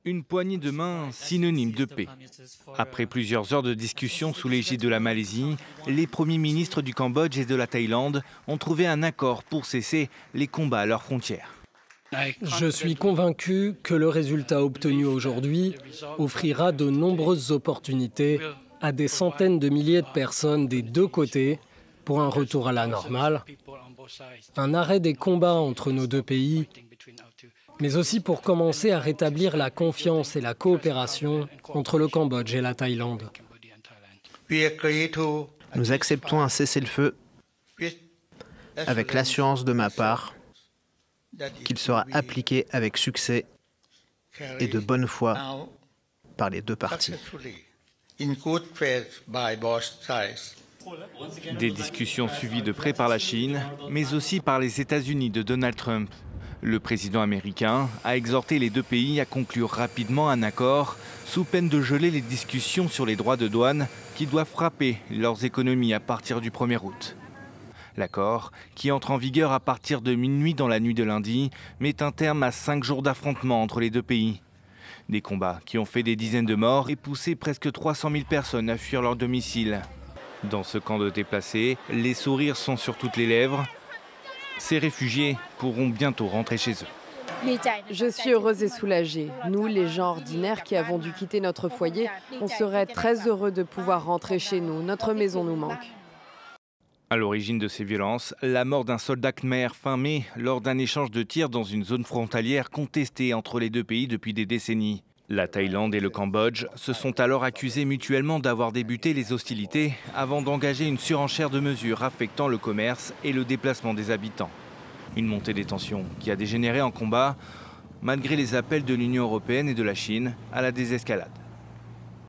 Une poignée de main, synonyme de paix. Après plusieurs heures de discussion sous l'égide de la Malaisie, les premiers ministres du Cambodge et de la Thaïlande ont trouvé un accord pour cesser les combats à leurs frontières. Je suis convaincu que le résultat obtenu aujourd'hui offrira de nombreuses opportunités à des centaines de milliers de personnes des deux côtés pour un retour à la normale, un arrêt des combats entre nos deux pays, mais aussi pour commencer à rétablir la confiance et la coopération entre le Cambodge et la Thaïlande. Nous acceptons un cessez-le-feu avec l'assurance de ma part qu'il sera appliqué avec succès et de bonne foi par les deux parties. Des discussions suivies de près par la Chine, mais aussi par les États-Unis de Donald Trump. Le président américain a exhorté les deux pays à conclure rapidement un accord, sous peine de geler les discussions sur les droits de douane qui doivent frapper leurs économies à partir du 1er août. L'accord, qui entre en vigueur à partir de minuit dans la nuit de lundi, met un terme à 5 jours d'affrontements entre les deux pays. Des combats qui ont fait des dizaines de morts et poussé presque 300 000 personnes à fuir leur domicile. Dans ce camp de déplacés, les sourires sont sur toutes les lèvres. Ces réfugiés pourront bientôt rentrer chez eux. Je suis heureuse et soulagée. Nous, les gens ordinaires qui avons dû quitter notre foyer, on serait très heureux de pouvoir rentrer chez nous. Notre maison nous manque. À l'origine de ces violences, la mort d'un soldat khmer fin mai lors d'un échange de tirs dans une zone frontalière contestée entre les deux pays depuis des décennies. La Thaïlande et le Cambodge se sont alors accusés mutuellement d'avoir débuté les hostilités avant d'engager une surenchère de mesures affectant le commerce et le déplacement des habitants. Une montée des tensions qui a dégénéré en combat malgré les appels de l'Union européenne et de la Chine à la désescalade.